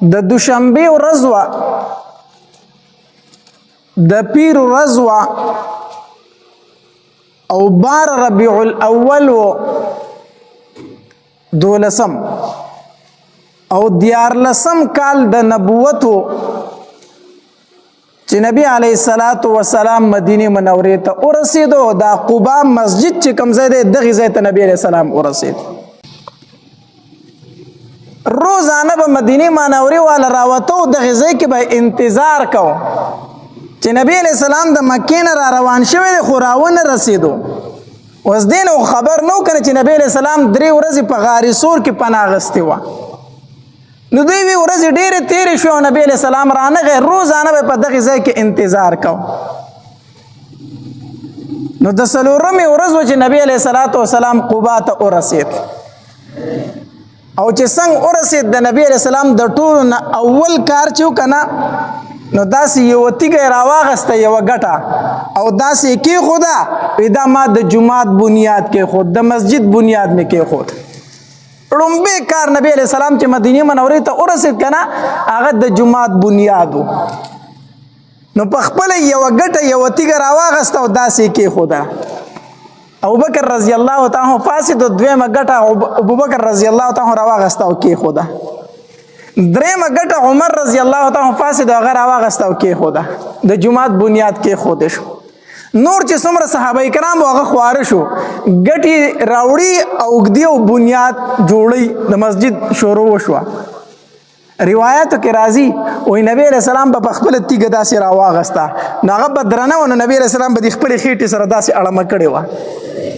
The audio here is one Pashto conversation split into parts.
د دوشنبې ورځ وه د پیر ورځ وه او 12 ربیع الاول و 12 او 14 کال د نبوت و چې نبی علیه الصلاۃ والسلام مدینه منورې ته ورسېدو دا قباء مسجد چې کوم ځای دی دغه ځای ته نبی علیه السلام ورسېد روزانه به مدینه منورې والا راوتو دغه ځای کې به انتظار کو چې نبی علیه السلام د مکې نه را روان شوی دی خو راونه رسېدو اوس دې نو خبر نو کنه چې نبی علیه السلام 3 ورځې په غار سور کې پناه اخیستې وه نو دوی وی ورځې ډېرې تېرې شوې او نبی علیه السلام رانغی روزانه به په دغې ځای کې انتظار کو نو د 4مې ورځ و چې نبی علیه الصلاة والسلام قبا ته ورسېد او چې څنګه ورسېد د نبی علیه السلام د ټولو نه اول کار چې وکنه نو داسې یوه تیږه یې راواغسته یوه ګټه او داسې یې کېښوده وی دا ما د جومات بنیاد کېښود د مسجد بنیاد مې کېښود لومبی کار نبی علیہ السلام چې مدینه منورې ته ورسېد کنه هغه د جماعت بنیاد نو په خپل یو ګټه یو تیګه راواغسته او داسې کېښوده ابوبکر رضی الله تعالی فاسد دویمه ګټه ابوبکر رضی الله تعالی راواغسته او کېښوده دریمه ګټه عمر رضی الله تعالی فاسد هغه راواغسته او کېښوده د جماعت بنیاد کېښوده شو نور چې څومره صحابه کرام هغه خواره شو ګټې راوړي او اوږدي او بنیاد جوړی د مسجد شروع وشوه روایاتو کې راځي وایي نبی علیه السلام به په خپله تیږه داسې راواغسته نو هغه به درنه وه نو نبی علیه السلام به د خپلې خېټې سره داسې اړمه کړې وه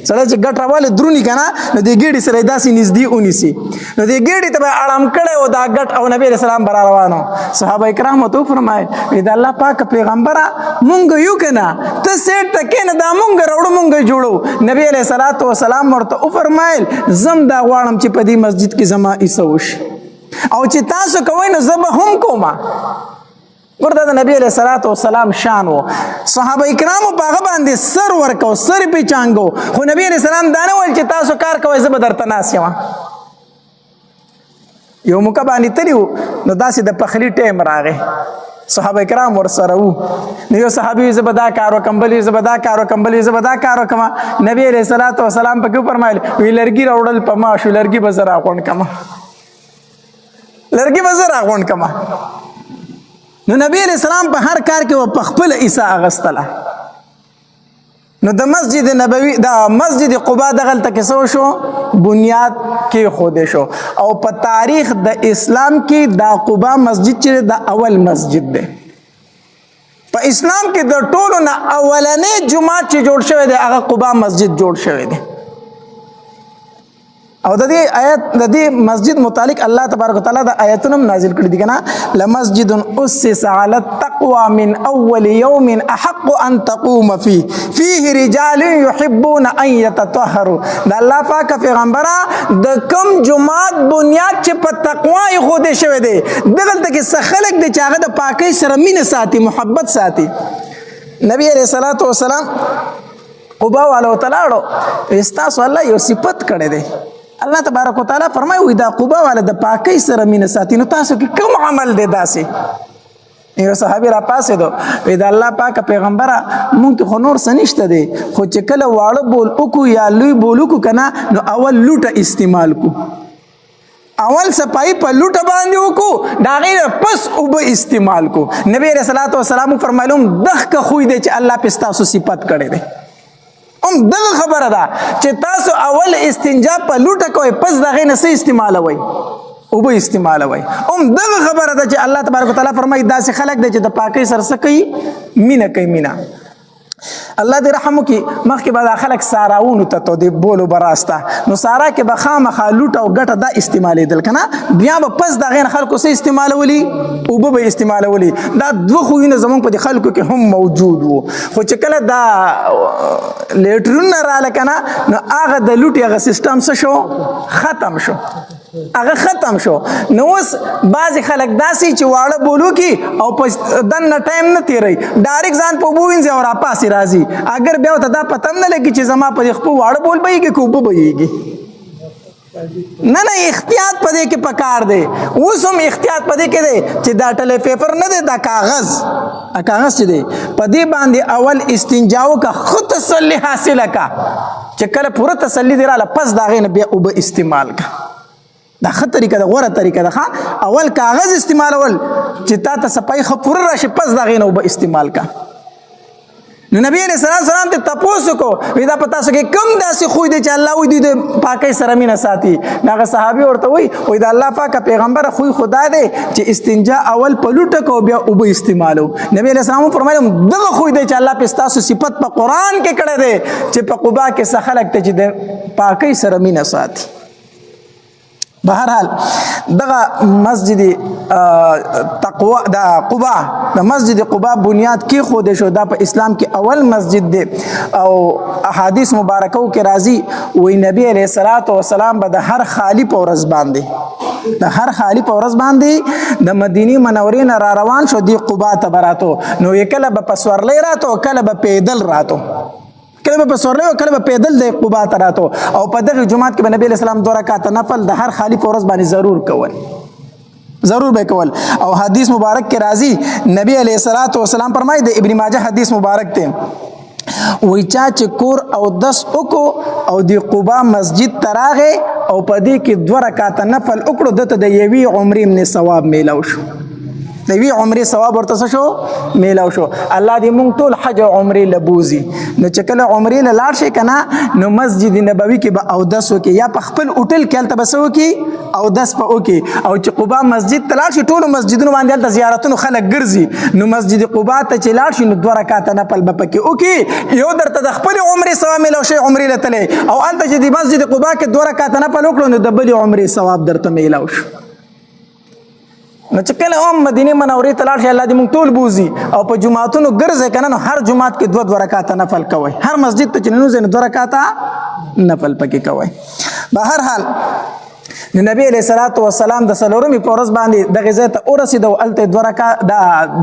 سړی چې ګټ راوالی درونی که نه نو دې ګېډې سره یې داسې نږدې ونیسي نو دې ګېډې ته به یې اړم کړی و دا ګټ او نبی علیه السلام به را روانو صحابه کرامو ته وفرمایل وایي د الله پاکه پیغمبره مونږ یو که نه ته سیټ ته کښېنه دا مونږ راوړو مونږ جوړو نبی علیه الصلاة والسلام ورته وفرمایل زم دا غواړم چې په دې مسجد کې زما ایسه وشي او چې تاسو کوئ نو زه به هم کومه ورته د نبی علیه الصلاة والسلام شان و صحابه کرامو په هغه باندې سر ورکو سر پې چانګو خو نبی علیه السلام دا نه ویل چې تاسو کار کوئ زه به درته ناست یم یو موقع باندې تلي وو نو داسې د پخلي ټایم راغی صحابه کرام ورسره وو نو یو صحابي زه به دا کار وکړم بل زه به دا کار وکړم بل زه به دا کار وکړم نبی علیه الصلاة والسلام پکې وفرمایل وی لرګي راوړل په ما شو لرګي به زه راغونډ کړم لرګي به زه راغونډ کړم نو نبی علیہ السلام په هر کار کې په خپل عیسی اغستله نو د مسجد نبوي د مسجد قباء دغلته کې څه شو بنیاد کېښودی شو او په تاریخ د اسلام کې دا قباء مسجد چې د اول مسجد دی په اسلام کې د ټولو نه اولنی جومات چې جوړ شوی دی هغه قباء مسجد جوړ شوی دی او د دې آیت د دې مسجد متعلق الله تبارک وتعالى د آیتونو نازل کړي دي کنه لمسجد اسس على التقوى من اول يوم احق ان تقوم فيه رجال يحبون ان يتطهروا د الله پاک پیغمبره د کم جماعت بنیاد چې په تقوا یې خوده شوی دی دغلته کې څه خلک دي چې هغه د پاکۍ سره مینه ساتي محبت ساتي نبی علیہ الصلوۃ والسلام قباء والو تلاړو استاسو الله یو صفت کړی دی الله تبارک وتعالی فرمایي وي دا قباء والا د پاکۍ سره مینه ساتي نو تاسو کې کوم عمل دی داسې یو صحابي را پاسېدو وایي د الله پاکه پیغمبره مونږ کې خو نور څه نشته دی خو چې کله واړه بول وکړو یا لوی بول وکړو که نه نو اول لوټه استعمال کړو اول صفایي په لوټه باندې وکړو د هغې نه پس اوبه استعمال کړو نبي علیه الصلاة والسلام وفرمایل دغه خوی دی چې الله پې ستاسو صفت کړی دی دغه خبره ده چې تاسو اول استنجا په لوټه کوئ پس د هغې نه څه استعمالوئ اوبه استعمالوئ دغه خبره ده چې الله تبارک وتعالی فرمایي داسې خلک دی چې د پاکۍ سره څه کوي مینه کوي مینه الله دې رحم وکړي مخکې به دا خلک ساراونو ته تو د بولو به راسته نو سارا کې به خامخا لوټه او ګټه دا استعمالېدل که نه بیا به پس د هغې نه خلکو څه استعمالولي اوبه به استعمالولي دا دوه خویونه زموږ په دې خلکو کې هم موجود وو خو چې کله دا لیټرونه راله که نه نو هغه د لوټې هغه سیسټم څه شو ختم شو هغه ختم شو نو اوس بعضې خلک داسې چې واړه بولو کې او په دننه ټایم نه تېروي ډایرکټ ځان په اوبه وینځي او راپاسې راځي اگر بیا ورته دا پته هم نه لګي چې زما په دې خپل واړه بول بهیږي که اوبه بهیږي نه احتیاط پدې کې پکار دی. اوس هم احتیاط پدې کې دی چې دا ټله پیپر نه دی، دا کاغذ چې دی پدې باندې اول استنجا وکړه، خو تسلی حاصله کا چې کله پوره تسلی دی رااله پس د هغې نه بیا اوبه استعمال کا. دا ښه طریقه ده، غوره طریقه ده. اول کاغذ استعمالول چې تا ته صفایي ښه پوره راشي، پس د هغې نه اوبه استعمال کا. نو نبی علیہ السلام ته تپوس وکړو، وایي دا په تاسو کې کوم داسې خوی دی چې الله وایي دوی د پاکۍ سره مینه ساتي؟ هغه صحابي ورته وایي د الله پاکه پیغمبره خوی خدا دی چې استنجا اول په لوټه کو بیا اوبه استعمالو. نبی علیہ السلام فرمایي دغه خوی دی چې الله په ستاسو صفت په قرآن کې کړی دی چې په قبا کې څه خلک ته چې د پاکۍ سره مینه ساتي. بهرحال دغه مسجد تقوا د قباء د مسجد قباء بنیاد کې خود شو. دا په اسلام کې اول مسجد دی او احادیث مبارکو کې راځي وی نبی علیہ الصلوۃ والسلام به د هر خالی په ورځ باندې د مدینه منورې نه را روان شو دی قباء ته براتو. نو کله به پسورلې راتو، کله به پیدل راتو، کله به سورلې او کله به پیدل د قباء ته راتو. او په دغه جمعات کې به نبی علیہ السلام 2 رکعات نفل د هر خالی په ورځ باندې ضرور به کول. او حدیث مبارک کې راځي نبی علیہ السلام فرمایي د ابن ماجه حدیث مبارک ته وی چا چې کور او دس وکړو او د قباء مسجد ته راغی او په دې کې 2 رکعات نفل وکړو، دته د یوې عمرې من ثواب میلاو شو. د یوې عمرې ثواب ورته څه شو؟ میلاو شو. الله دې مونږ ټول حج او عمرې لبوزي. نو چې کله عمرې له لاړ شي که نه، نو مسجد نبوي کې به اودس وکړي، یا په خپل هوټل کې هلته به څه وکړي؟ اودس به وکړي. او چې قباء مسجد ته لاړ شي، ټولو مسجدونو باندې هلته زیارتونو خلک ګرځي، نو مسجد قباء ته چې لاړ شي نو 2 رکعاته نفل به پکې وکړي. یو درته د خپلې عمرې ثواب میلاو شي، عمرې له تللی، او هلته چې د مسجد قباء کې 2 رکعاته نفل وکړو نو د بلې عمرې ثواب درته میلاو شو. نو چې کله هم مدینه منورې ته لاړ شي، الله دې موږ ټول بوزي او په جماعتونو ګرځئ که نه، نو هر جماعت کې 2 رکعاته نفل کوئ. هر مسجد ته چې ننوځئ نو 2 رکعاته نفل پکې کوئ. بهرحال نو نبی علیہ الصلوۃ والسلام د څلورمې په ورځ باندې دغه ځای ته ورسېدو، هلته 2 رکعات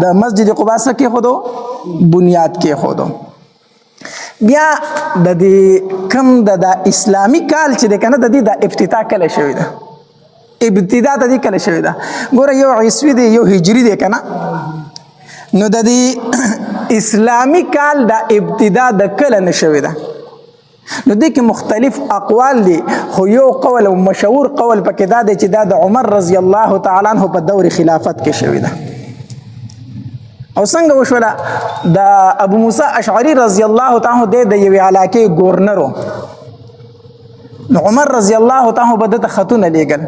د مسجد قباء څه کېښودو؟ بنیاد کېښودو. بیا د دې کوم د اسلامي کال چې دی که نه، د دې د افتتاح کله شوې ده؟ ابتدا ته دې کله شوې ده؟ ګوره یو عیسوي دی، یو هجري دی که نه. نو د دې اسلامي کال د ابتدا د کله نه شوې ده؟ نو دې کې مختلف اقوال دي، خو یو قول او مشهور قول پکې دا دی چې دا د عمر رضی الله تعالی عنہ په دور خلافت کې شوې ده. او څنګه وشوله؟ د ابو موسی اشعری رضی الله تعالی عنہ د یوې علاقې ګورنر و. نو عمر رضی الله تعالی عنہ به دته خطونه لیږل.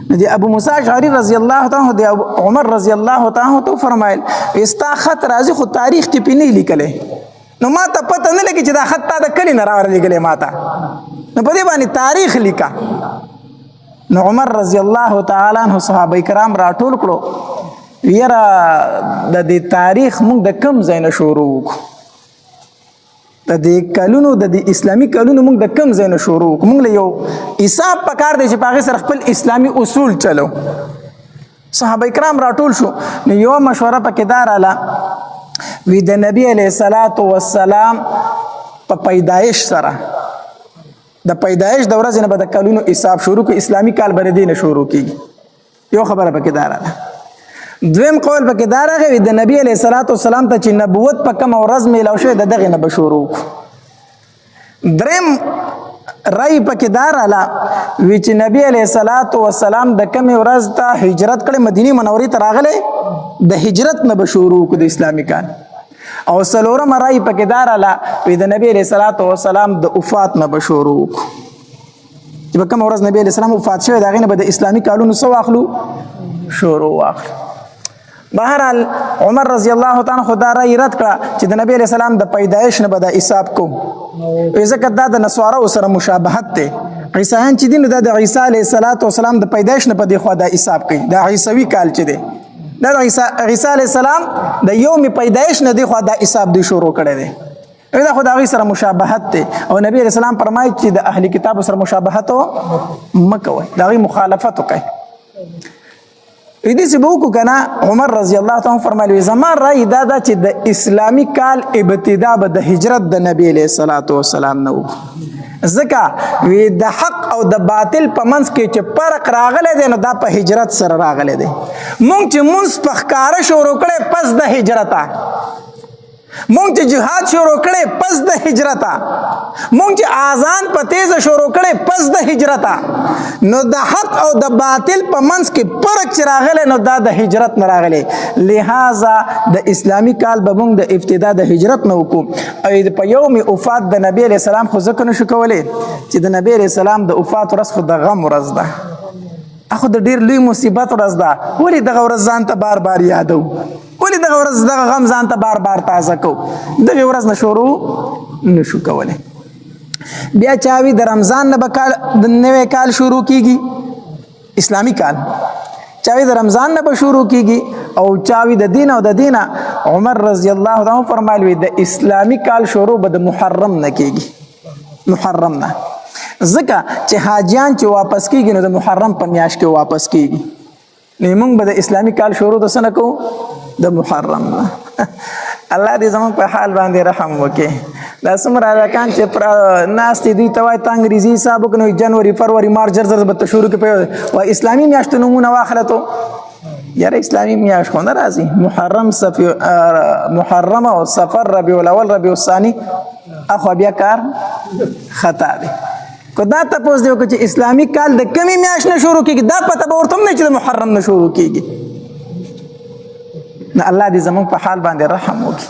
نو د ابو موسی اشعری رضی الله تعالی عنہ د عمر رضی الله تعالی عنہ ته فرمایل استا خط راځي خو تاریخ کې پې نه لیکلی، نو ما ته پته نه لګي چې دا خط تا د کلي نه راورلېږلی ما ته، نو په دې باندې تاریخ لیکه. نو عمر رضی الله تعالی عنہ صحابه کرام راټول کړو، یاره د دې تاریخ موږ د کم ځای نه شروع وکړو، د دې کلونو د دې اسلامي کلونو موږ د کم ځای نه شروع وکړو، موږ له یو حساب پکار دی چې په هغې سره خپل اسلامي اصول چلو. صحابه کرام راټول شو، نو یوه مشوره پکې دا راله، وی د نبی علیہ الصلوۃ والسلام په پیدایش سره، د پیدایش د ورځې نه به د کلونو حساب شروع کړي، اسلامي کال به د دې نه شروع کېږي. یو خبره پکې دا راله. دویم قول پکې دا راغی د نبی علیہ الصلوۃ والسلام ته چې نبوت په کومه ورځ میلاو شوی د دغې نه به شروع کړو. دریم رای پکې دا راله وی چې نبی علیہ الصلوۃ والسلام د کومې ورځ ته هجرت کړی، مدینه منورې ته راغلی، د هجرت نه به شروع کړو د اسلامي کال. او څلورم رای پکې دا راله وی د نبی علیہ الصلوۃ والسلام د وفات نه به شروع کړو، چې په کومه ورځ نبی علیہ السلام وفات شوی د هغې نه به د اسلامي کالونو څه واخلو؟ شروع واخلو. بهرحال عمر رضی الله تعالی عنہ خدا رای رد کړه چې د نبی علیہ السلام د پیدایش نه به دا حساب کوم، ځکه دا د نصارو سره مشابهت دی. عیسایان چې دي نو دا د عیسی علیه السلام د پیدایش نه په دې خوا دا حساب کوي، دا عیسوي کال چې دی دا د عیسی علیه السلام د یوم پیدایش نه دی خوا دا حساب دی شروع کړی دی. دا خو د هغوی سره مشابهت دی، او نبی علیہ السلام فرمایي چې د اهل کتابو سره مشابهت مه کوئ، د هغوی مخالفت وکړئ. دې څه به وکړو که نه عمر رضی الله تعالی فرمایي زما رایې دا ده چې د اسلامي کال ابتدا به د هجرت د نبی علیه الصلاة والسلام نه وکړو ځکه وی د حق او د باطل په منځ کې چې فرق راغلی دی نو دا په هجرت سره راغلی دی مونږ چې مونځ په ښکاره شروع کړی پس د هجرته مونږ چې جهاد شروع کړی پس د هجرته مونږ چې اذان په تیزه شروع کړی پس د هجرته نو د حق او د باطل په منځ کې فرق چې راغلی نو دا د هجرت نه راغلی لہذا د اسلامي کال به مونږ د ابتدا د هجرت نه وکړو او په یوم وفات د نبی علیه السلام خو ځکه نشو کولی چې د نبی علیه السلام د وفات ورځ خو د غم ورځ ده خو د ډېر لوی مصیبت ورځ ده ولې دغه ورځ ځان ته بار بار یادو ولې دغه ورځ دغه غم ځان ته بار بار تازه کو دغه ورځ نه شروع نشو کولی بیا چاوي د رمضان نه به کال د نوی کال شروع کیږي اسلامي کال چاوي د رمضان نه به شروع کیږي او چاوي د دین او د دینه عمر رضی الله عنه فرمایلی د اسلامي کال شروع به د محرم نه کیږي محرم نه ځکه چې حاجیان چې واپس کیږي نو د محرم په میاشت کې واپس کیږي نو موږ به د اسلامي کال شروع د څه نه کوو د محرم نه الله دې زموږ په حال باندې رحم وکړي دا څومره هلکان چې ناست دوی ته وایي ته انګریزي حساب وکړو جنوري فروری مارچ زر به ته شروع کړي وایي اسلامي میاشتو نومونه واخله تو یاره اسلامي میاشت خو نه راځي محرم او سفر ربیع الاول ربیع الثاني اخو بیا کار خطا دی که دا تپوس دی وکړو چې اسلامي کال د کمې میاشت نه شروع کېږي دا پته به ورته هم نه چې د محرم نه شروع کېږي نه الله دې زموږ په حال باندې رحم وکړي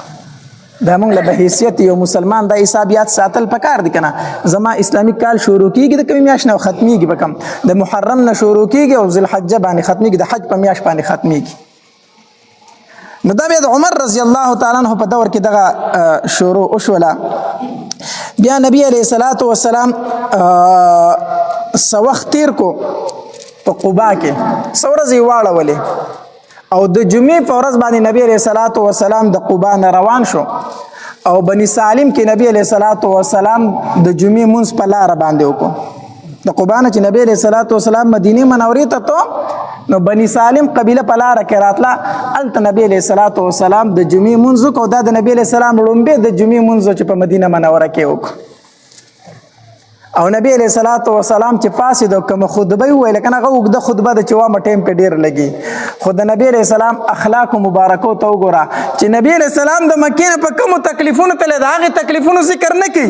دا موږ له به حیثیت یو مسلمان دا حسابیات ساتل پکار دي که نه زما اسلامي کال شروع کېږي د کومې میاشت نه او ختمیږي به کم د محرم نه شروع کېږي او ذوالحجه باندې ختمیږي د حج په میاشت باندې ختمیږي نو دا بیا د عمر رضی الله تعالی عنه په دور کې دغه شروع وشوله بیا نبی علیه الصلاة والسلام څه وخت تیر کو په قبا کې څه ورځې واړولې او د جمعې په ورځ باندې نبی علیه الصلاة والسلام د قبا نه روان شو او بني سالم کې نبی علیه الصلاة والسلام د جمعې مونځ په لاره باندې وکړو د قبا نه چې نبی علیه الصلاة والسلام مدینې منورې ته تو نو بني سالم قبیله په لاره کې راتله هلته نبی علیه الصلاة والسلام د جمعې مونځ وکړو دا د نبی علیه السلام لومبې د جمعې مونځ چې په مدینه منوره کې وکړو او نبی علیہ الصلوۃ والسلام چې فاسد او کوم خطبه ویل کنه هغه وګړه خطبه د چوامه ټیم په ډیر لګي خود نبی علیہ السلام اخلاق مبارکو ته وګوره چې نبی علیہ السلام د مکه په کوم تکلیفونو تل داغه تکلیفونو ذکر نه کوي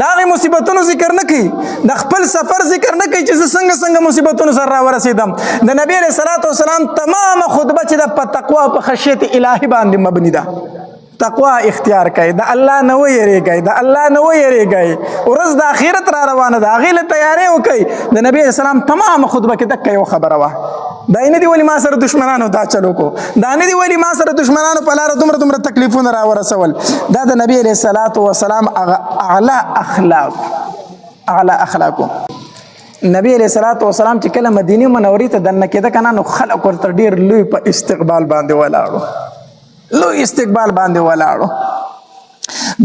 داغه مصیبتونو ذکر نه کوي د خپل سفر ذکر نه کوي چې څنګه مصیبتونو سره را ورسیدم د نبی علیہ الصلوۃ والسلام تمام خطبه چې د تقوا او خشیت الهی باندې مبني ده تقوا اختیار کړئ د الله نه ویریږئ د الله نه ویریږئ ورځ د آخرت را روانه ده هغې له تیاری وکړئ د نبي اسلام تمام خطبه کې دقه یو خبره وه دا نه دي ولې ما سره دشمنانو دا چلو کو دا نه دي ولې ما سره دشمنانو په لاره دومره تکلیفونه را ورسول دا د نبي علیه الصلاة والسلام اعلی اخلاقو نبی علیہ الصلوۃ والسلام چې کله مدینه منورې ته دننه کېده کنه نو خلک ورته ډیر لوی په استقبال باندې ولاړو لوی استقبال باندې ولاړو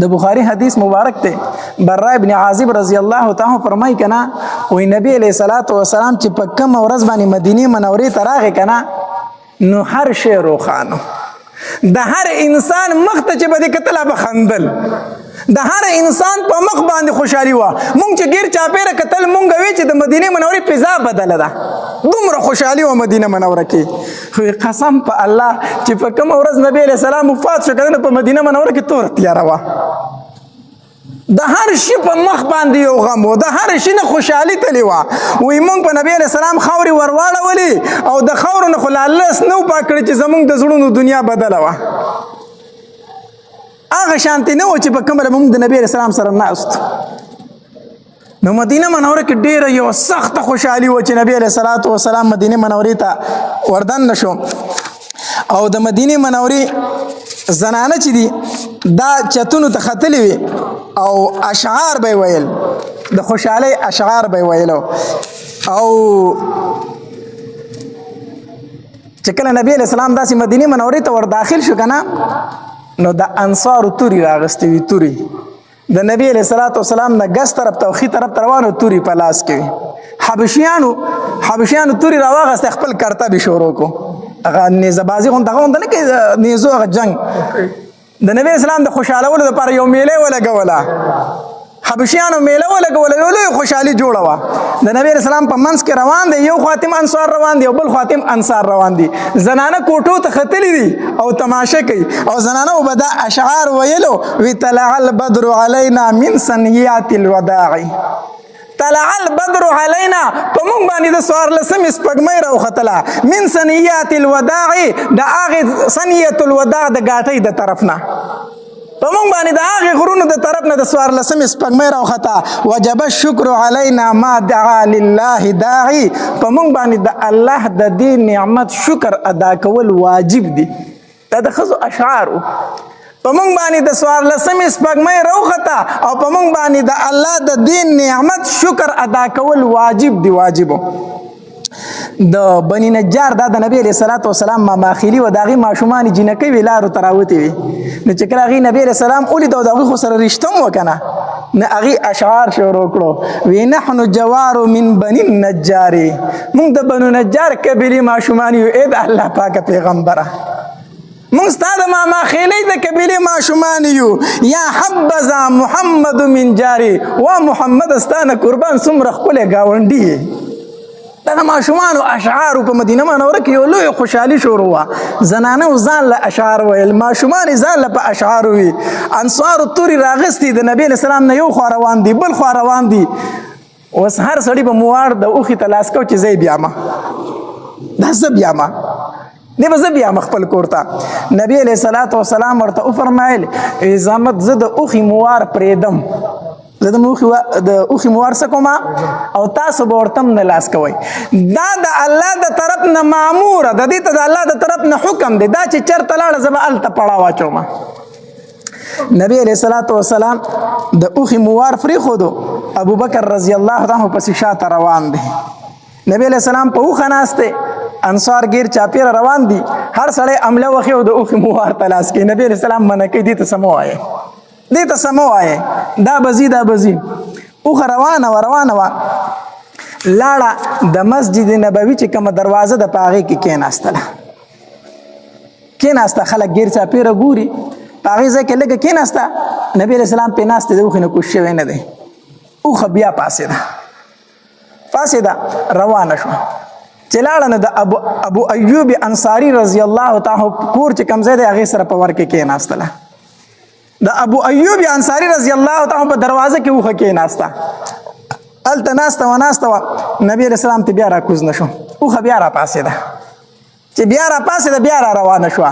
د بخاری حدیث مبارک ته برا ابن عازب رضی الله تعالی فرمای کنا وی نبی علیہ الصلوۃ والسلام چې په کوم ورځ باندې مدینه منورې ته راغی کنا نو هر شی روخانو د هر انسان مخ ته چې بده کتل به خندل د هر انسان په مخ باندې خوشحالي وا مونږ چې غیر چاپیره کتل مونږ وی چې د مدینه منورې فضا بدله ده دومره خوشحالي و مدینه منوره کې خو قسم په الله چې په کوم ورځ نبی علیہ السلام وفات شو کنه په مدینه منوره کې تور تیار وا د هر شي په مخ باندې یو غم و د هر شي نه خوشحالي تلی وا وی مونږ په نبی علیہ السلام خاوري ورواړولې او د خاورو نه خو الله سنو پاکړي چې زمونږ د زړونو دنیا بدله وا هغه شانتي نه و چې په کومه موږ د نبی رسول الله سره ناست نو مدینه منوره کې ډیره یو سخت خوشحالي و چې نبی علیہ الصلوۃ والسلام مدینه منورې ته وردن نشو او د مدینه منورې زنانه چې دي دا چتونو ته ختلې وي او اشعار به ویل د خوشحالي اشعار به ویلو او چې کله نبی علیہ السلام داسې مدینه منورې ته ور داخل شو کنه نو د انصار توري راغستې وي توري د نبی علیہ الصلوۃ والسلام نه ګس طرف ته خي طرف روانو توري په لاس کې حبشیانو توري راواغست خپل کرتب شروع کو هغه نیزهبازي غونډه نه کوي نیزو هغه جنگ د نبی اسلام د خوشحالولو لپاره یو میله ولګوله حبشیانو میله ولګوله یو لوی خوشحالي جوړه وه د نبی اسلام په منځ کې روان دی یو خاتم انصار روان دی او بل خاتم انصار روان دي زنانه کوټو ته ختلي دي او تماشه کوي او زنانه به دا اشعار ویلو وی طلع البدر علینا من سنیات الوداع طلع البدر علینا په موږ باندې د څوارلسمې سپوږمۍ راوختله من سنیات الوداع د هغې سنیت الوداع د ګاټۍ د طرف نه په موږ باندې د هغې غرونو د طرف نه د څوارلسمې سپوږمۍ راوخته وجب الشکر علینا ما دعا لله داعي په موږ باندې د الله د دې نعمت شکر ادا کول واجب دي دا د ښځو اشعارو په موږ باندې د څوارلسمې سپوږمۍ راوخته او په موږ باندې د الله د دې نعمت شکر ادا کول واجب دي واجبو د بني نجار دا د نبی علیه الصلاۃ والسلام ماماخیلي و د هغې ماشومانې جینکۍ وې لارو ته راوتې وې نو چې کله هغې نبی علیه السلام ولید او د هغوی خو سره رشته هم وکنه نه هغې اشعار شروع کړو وی نحن جوار من بني النجار موږ د بنو نجار قبیلې ماشومان یو ای د الله پاکه پیغمبره موږ ستا د ماماخیلۍ د قبیلې ماشومان یو یا حبذا محمد من جاري وا محمد ستا نه قربان څومره ښکلی ګاونډي یې دا د ماشومانو اشعارو په مدینه منوره کې یو لوی خوشحالي شروع وه زنانه ځان له اشعار ویل ماشومان ځان له په اشعارو وي انصارو تورې راغستې د نبي علیه السلام نه یو خوا روان دي بل خوا روان دي اوس هر سړي به موار د اوښې ته لاس کو چې زه یې بیامه دا زه بیامه دی به زه بیامه خپل کور ته نبي علیه الصلاۃ والسلام ورته وفرمایل زحمت زه د اوښې موار پرېږدم زه د اوښې موار څه کومه او تاسو به ورته هم نه لاس کوئ دا د الله د طرف نه معموره د دې ته د الله د طرف نه حکم دی دا چې چېرته لاړه زه به هلته پړاو اچومه نبی علیه الصلاۃ والسلام د اوښې موار پرېښودو ابوبکر رضی الله عنه پسې شاته روان دی نبی علیه السلام په اوښه ناست دی انصار ګیر چاپیره روان دي هر سړی عمله وخی او د اوښې موار ته لاس کوي نبی علیه السلام منع کوي دې ته څه مه وایې دې ته څه مه وایې دا به ځي دا به ځي اوښه روانه وه لاړه د مسجد نبوي چې کومه دروازه ده په هغې کې کېناسته خلک ګیر چاپیره ګوري په هغې ځای کې لږه کېناسته نبي علیه السلام پې ناست دی د اوښې نه کوز شوی نه دی اوښه بیا پاسېده روانه شوه چې لاړه نو د ابو ایوب انصاري رضی الله تعالی کور چې کوم ځای دی هغې سره په ور کې کېناستله د ابو ایوب انصاري رضی الله تعالی په دروازه کې اوښه کېناسته هلته ناسته وه نبي علیه السلام ته بیا راکوز نه شو اوښه بیا راپاسېده چې بیا راپاسېده بیا را روانه شوه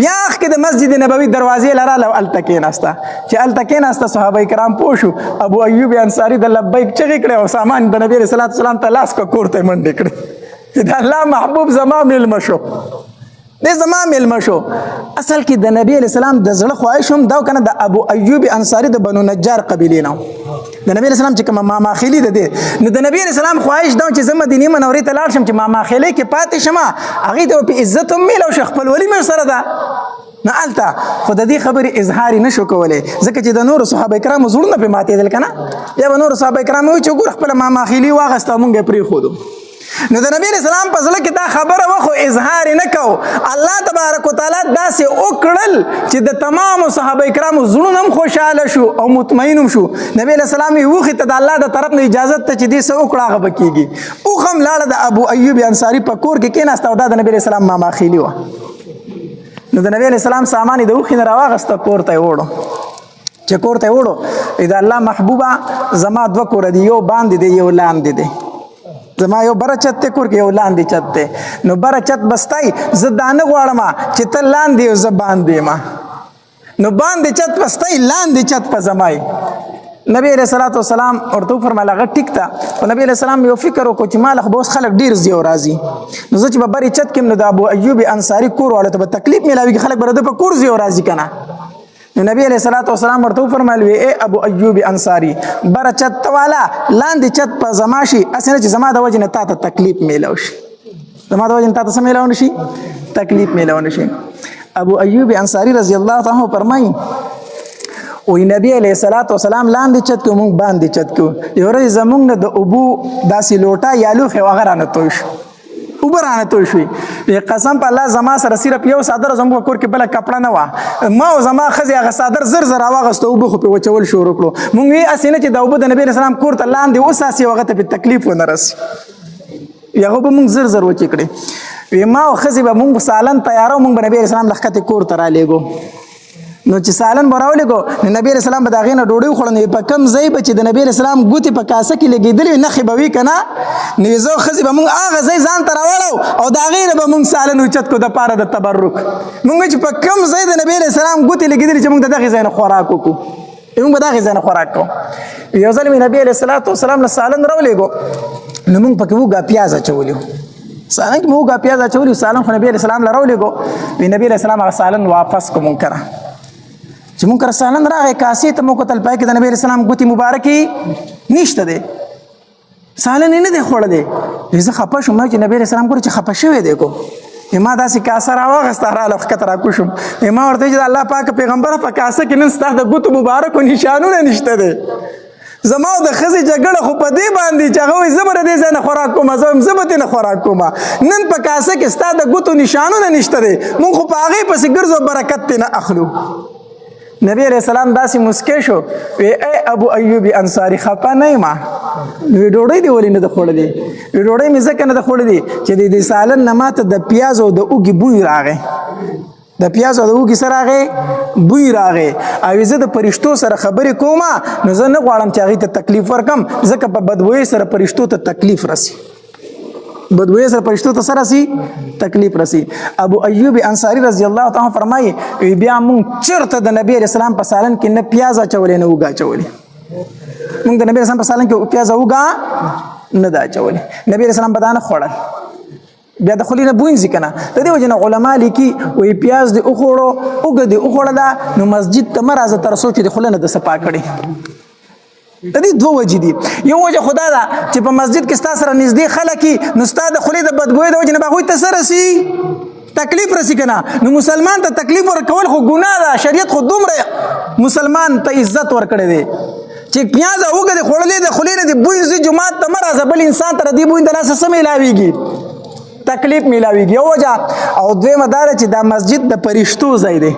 بیا کې د مسجد نبوي دروازې لراله او هلته کېناسته چې هلته کېناسته صحابه کرام پوه شو ابو ایوب انصاري د لبیک چغې کړې او سامان د نبي علیه السلام ته لاس کړه کور ته یې منډې کړې چې د الله محبوب زما میلمه شو دی زما میلمه شو اصل کې د نبی علیه السلام د زړه خواهش هم دا کنه د ابو ایوب انصاري د بنو نجار قبیلې نه د نبی علیه السلام چې کومه ماماخیلي ده دی نو د نبی علیه السلام خواهش دا چې زه مدینې منورې ته لاړ شم چې ماماخیلۍ کې پاتې شم هغې ته په عزت هم میلاو شه خپلولي مې سره ده نه هلته خو د دې خبرې اظهار یې نه شو کولی ځکه چې د نورو صحابه کرامو زړونه پرې ماتېدل که نه بیا به نورو صحابه کرام وایي چې وګوره خپله ماماخیلي واخېسته او مونږ یې پرېښودو نو د نبی علیه السلام په زړه کې دا خبره وه خو اظهار یې نه کو الله تبارک وتعالی داسې وکړل چې د تمامو صحابه کرامو زړونه هم خوشحاله شو او مطمئن هم شو نبی علیه السلام یې اوښې ته د الله د طرف نه اجازت ته چې دې څه وکړه هغه به کېږي اوښ هم لاړه د ابو ایوب انصاري په کور کې کېناسته او دا د نبی علیه السلام ماماخیلي وه نو د نبی علیه السلام سامان یې د اوښې نه راواغسته کور ته یې وړو چې کور ته یې وړو د الله محبوبه زما دوه کوره دي یو باندې دی یو لاندې دی زما یو بره چت دی کور کې یو لاندې چت دی نو بره چت بستای زه دا نه غواړم چې ته لاندې او زه باندې یم نو باندې چت بستای لاندې چت په زمای نبی علیه الصلاۃ والسلام ورته وفرمایل هغه ټیک ته خو نبی علیه السلام یو فکر وکړو چې ماله خو به اوس خلک ډېر ځي او راځي نو زه چې به برې چت کې نو د ابو ایوب انصاري کور واړو ته به تکلیف میلاوي خلک به د په کور ځي او راځي که نه نو نبی علیہ الصلوۃ والسلام ورته وفرمایل وی اے ابو ایوب انصاری بر چت والا لاندې چت په زماشي اسنه چې زما د وجه نه تاسو تکلیف میلاو شي زما د وجه نه تاسو میلاو نشي تکلیف میلاو نشي ابو ایوب انصاری رضی الله تعالی عنہ فرمایي وی نبی علیہ الصلوۃ والسلام لاندې چت کو مونږ باندې چت کو یو ورځ زمونږ نه د ابو داسې لوټه یا لوخه وغیرہ نه توش اوبه رانه توی شوې قسم په الله زما سره صرف یو څادر زموږ په کور کې بله کپړه نه وه ما او زما ښځې هغه څادر زر زر راواغسته اوبه خو پرې وچول شروع کړو مونږ وی هسې نه چې دا اوبه د نبي علیه السلام کور ته لاندې وساسي او هغه ته پرې تکلیف ونه رسي هغه به مونږ زر زر وچې کړې وی ما او ښځې به مونږ سالن تیاره مونږ به نبي علیه السلام لښکتې کور ته رالیږو نو چې سالن به راولېږو نو نبي علیه السلام به د هغې نه ډوډۍ وخوړه نو په کم ځای به چې د نبي علیه السلام ګوتې په کاسه کې لګېدلې وي نښې به وي که نه نو زه ښځې به مونږ هغه ځای ځان ته راوړو او د هغې نه به مونږ سالن اوچت کړو دپاره د تبرک مونږ چې په کم ځای د نبي علیه السلام ګوتې لګېدلې چې مونږ د دغې ځای نه خوراک وکړو مونږ به دغې ځای نه خوراک کوو یو ځل مې نبي علیه السلام له سالن راولېږو نو مونږ پکې وږه پیاز اچولي سالن کې مې وږه پیاز اچولي سالن خو نبي علیه السلام له راولېږو وی نبي علیه السلام هغه سالن واپس کړو مونږ کره چې مونږ کره سالن راغی کاسې ته مو کتل پای کې د نبي علیه السلام ګوتې مبارکې نشته دی سالن یې نه دی خوړلی زه خفه شوم چې نبي علیه السلام ګورې چې خفه شوی دی کو ما داسې کاسه راواغسته راله ښکته راکوشم ما ورته چې د الله پاک پیغمبره په کاسه کې نن ستا د ګوتو مبارکو نشانونه نشته دی زما او د ښځې جګړه خو په دې باندې چې هغه وایي زه به د دې ځای نه خوراک کوم زه وایم زه به ترې نه خوراک کوم نن په کاسه کې ستا د ګوتو نشانونه نشته دی مونږ خو په هغې پسې ګرځو برکت ترې نه اخلو نبی علیہ السلام داسې مسکی شو وی ای ابو ایوب انصاري خفه نه یم وی ډوډۍ دې ولې نه ده خوړلې وی ډوډۍ مې ځکه نه ده خوړلې چې د دې سالن نه ماته د پیاز او د اوږې بوی راغی د پیاز او د اوږې څه راغی بوی راغی او زه د فرشتو سره خبرې کوم نو زه نه غواړم چې هغې ته تکلیف ورکم ځکه په بدبویۍ سره فرشتو ته تکلیف رسي بدبویۍ سره فرشتو ته څه رسي تکلیف رسي ابو ایوب انصاري رضی الله تعالی فرمایي بیا مونږ چېرته د نبي علیه السلام په سالن کې نه پیاز اچولې نه اوږه اچولې مونږ د نبي علیه السلام په سالن کې پیاز اوږه نه ده اچولې نبي علیه السلام به دا نه خوړل بیا د خولې نه بوی ځي که نه د دې وجې نه علما لیکي وایي پیاز دې وخوړو اوږه دې وخوړله نو مسجد ته مه راځه تر څو چې د خوله نه د صفا کړې د دې دوه وجې دي یو وجه خدا ده چې په مسجد کې ستا سره نږدې خلک وي نو ستا د خولې د بدبویۍ د وجې نه به هغوی ته څه رسي تکلیف رسي که نه نو مسلمان ته تکلیف ورکول خو ګناه ده شریعت خو دومره مسلمان ته عزت ورکړی دی چې پیاز اوږه دې خوړلې د خولې نه دې بوی ځي جومات ته مه راځه بل انسان ته د دې بوی د لاسه څه میلاویږي تکلیف میلاویږي یو وجه او دویمه دا ده چې دا مسجد د فرشتو ځای دی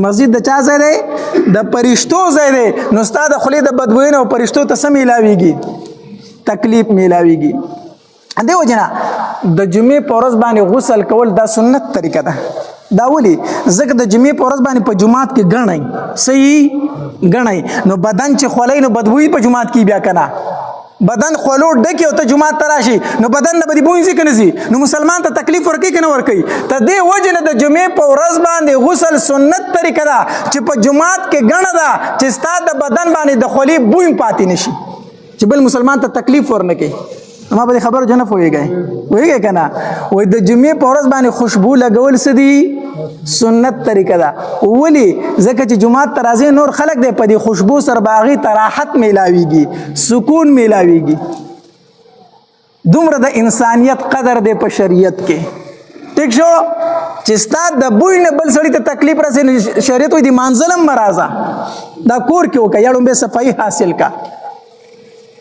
مسجد د چا ځای دی د فرشتو ځای دی نو ستا د خولې د بدبویۍ نه فرشتو ته څه میلاویږي تکلیف میلاویږي دې وجې نه د جمعې په ورځ باندې غسل کول دا سنت طریقه ده دا ولې ځکه د جمعې په ورځ باندې په جومات کې ګڼئ صحیح ګڼئ نو بدن چې خولئ نو بدبویي په جومات کې بیا که نه بدن خولو ډکې او ته جومات ته راشي نو بدن نه به دې بوی ځي که نه ځي نو مسلمان ته تکلیف ورکوي که نه ورکوي ته دې وجې نه د جمعې په ورځ باندې غسل سنت طریقه ده چې په جومات کې ګڼه ده چې ستا د بدن باندې د خولې بوی پاتې نشي چې بل مسلمان ته تکلیف ورنه کوي ما په دې خبرو جو نه پوهېږئ که نه وایي د جمعې په ورځ باندې خوشبو لګول څه دي سنت طریقه ده ولې ځکه چې جومات ته راځي نور خلک دی په دې خوشبو سره به هغې ته راحت میلاویږي سکون میلاویږي دومره د انسانیت قدر دی په شریعت کې ټیک شو چې ستا د بوی نه بل سړي ته تکلیف رسي شریعت وایي د مانځل هم مه راځه دا کور کې وکړه یا لومبې صفایي حاصل کا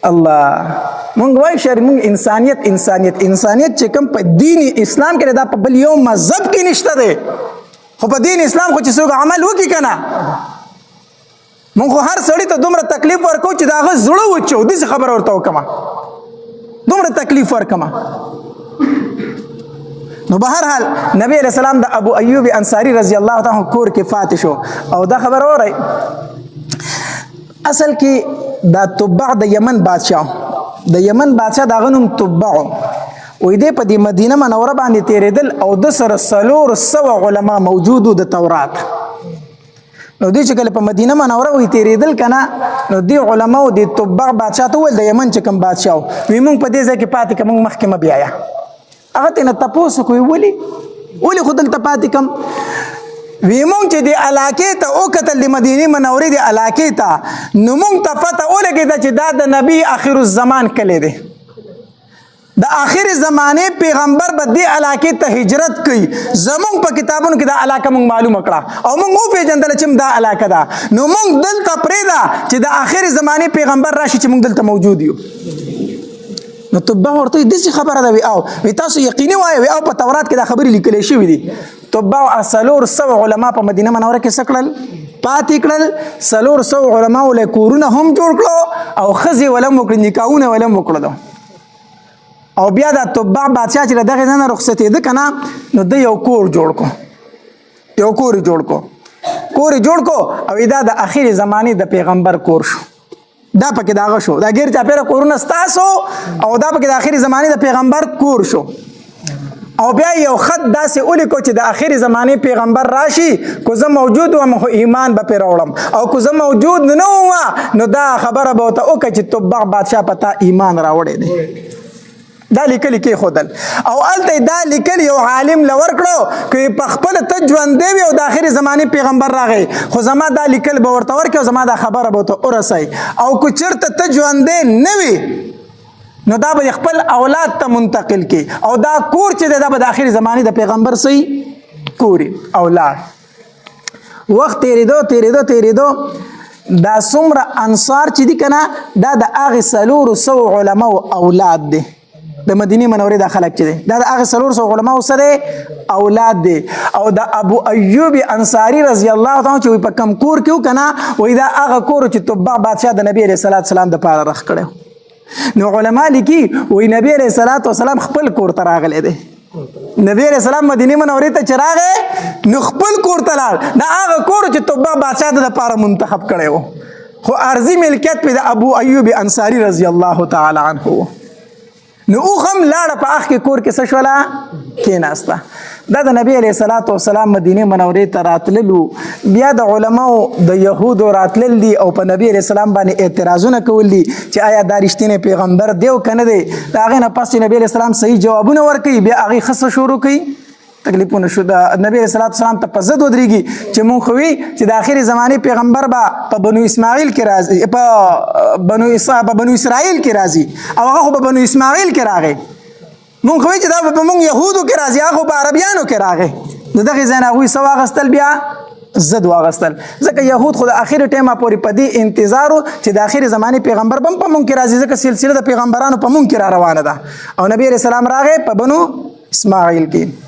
الله مونږ وایو مونږ انسانیت چې کوم په دین اسلام کې دا په بل یو مذهب کې نشته دی خو په دین اسلام خو چې څوک عمل وکړي که نه مونږ خو هر سړي ته دومره تکلیف ورکو چې د هغه زړه وچو داسې خبره ورته وکړمه دومره تکلیف ورکړمه نو بهرحال نبی علیہ السلام د ابو ایوب انصاری رضی الله تعالی عنہ کور کې فاتح شو او دا خبر اورئ اصل کې دا تبع د یمن بادشاه دغه نوم تبع وې دې په دې مدینه منوره باندې تیرېدل او د سره 400 علما موجودو د تورات نو دې چې کله په مدینه منوره وې تیرېدل کنه نو دې علما او د تبع بادشاه ته ول د یمن چې کوم بادشاه وي موږ په دې ځای کې پاتې کوم محکمه بیایا هغه ته نه تاسو کوی ولي خدل ته پاتې کوم وی مونږ چې د علاقې ته او کتل د مدینه منورې د علاقې ته نو مونږ ته پته ولګېده چې دا د نبی آخر الزمان کلی دی د آخر زمانه پیغمبر به دې علاقې ته هجرت کوي زمونږ په کتابونو کې دا علاقه مونږ معلومه کړه او مونږ وپېژندله چې دا علاقه ده نو مونږ دلته پرېږده چې د آخر زمانه پیغمبر راشي چې مونږ دلته موجود یو نو تبع ورته داسې خبره ده وي او وي تاسو یقیني وایي وي او په تورات کې دا خبرې لیکلې شوي دي تبع 400 علما په مدینه منوره کې څه کړل پاتې کړل 400 علماو له کورونه هم جوړ کړو او ښځې وله هم وکړل نکاحونه وله هم وکړل او بیا دا تبع بادشاه چې له دغې ځای نه رخصتېده که نه نو ده یو کور جوړ کړو یو کور یې جوړ کړو کور یې جوړ کړو او دا د اخر زمانې د پیغمبر کور شو دا پکې داغه شو دا غیر چاپیره کورونه ستاسو او دا پکې د اخر زمانې د پیغمبر کور شو او بیا یو خط داسې ولیکو چې د اخر زمانې پیغمبر راشي کو زه موجود وم خو ایمان به پرې راوړم او کو زه موجود نه وم نو دا خبره به ورته وکړه چې تبع بادشاه په تا ایمان راوړی دی دا لیکل کې خودل او الته دا لیکل یو عالم لور کړو چې په خپل ته ژوندې وي او د اخر زمانې پیغمبر راغی خو زما دا لیکل به ورته ورکړي او زما دا خبره به ورته ورسوي او که چېرته ته ژوندې نه وي نو دا به خپل اولاد ته منتقل کړي او دا کور چې دی دا به د اخر زمانې د پیغمبر صحیح کوري اولاد وخت تېرېدو دا څومره انصار چې دي که نه دا د هغې 400 علماو اولاد دی د مدینه منورې دا خلک چې دی دا د هغې 400 علماو څه دی اولاد دی او د ابو ایوب انصاري رضی الله تعالی چې په کم کور کې و که نه وایي دا هغه کور چې تبع بادشاه د نبي علیه السلام دپاره رخ کړی نو علما لیکي وایي نبي علیه السلام خپل کور ته راغلی دی نبی علیه السلام مدینه منورې ته چې راغی نو خپل کور ته لاړ دا هغه کور چې تبع بادشاه د دپاره منتخب کړی و خو ارضي ملکیت پې د ابو ایوب انصاري رضی الله تعالی عنه و نو اوخ هم لاړه په اخ کې کور کې څه شوله کېناسته دا د نبی علیه السلام مدینې منورې ته راتللو بیا د علماو د یهودو راتلل دي او په نبی علیه السلام باندې اعتراضونه کول دي چې آیا دا رښتینی پیغمبر دی او که نه دی د هغې نه پس چې نبی علیه السلام صحیح جوابونه ورکوي بیا هغې ښه څه شروع کوي تکلیفونه شو د نبی علیه السلام ته په ضد ودرېږي چې مونږ خو وي چې د آخرې زمانې پیغمبر به په بنو اسماعیل کې راځي په بنو اسرائیل کې راځي او هغه خو په بنو اسماعیل کې راغی مونږ خو وي چې دا به په مونږ یهودو کې راځي هغه خو په عربیانو کې راغی د دغې ځای نه هغوی څه واخیستل بیا ضد واغستل ځکه یهود خو د اخر ټیمه پورې په دې انتظار چې د اخر زمانې پیغمبر به هم په مونږ کې راځي ځکه سلسله د پیغمبرانو په مونږ کې را روانه ده او نبی علیه السلام راغی په بنو اسماعیل کې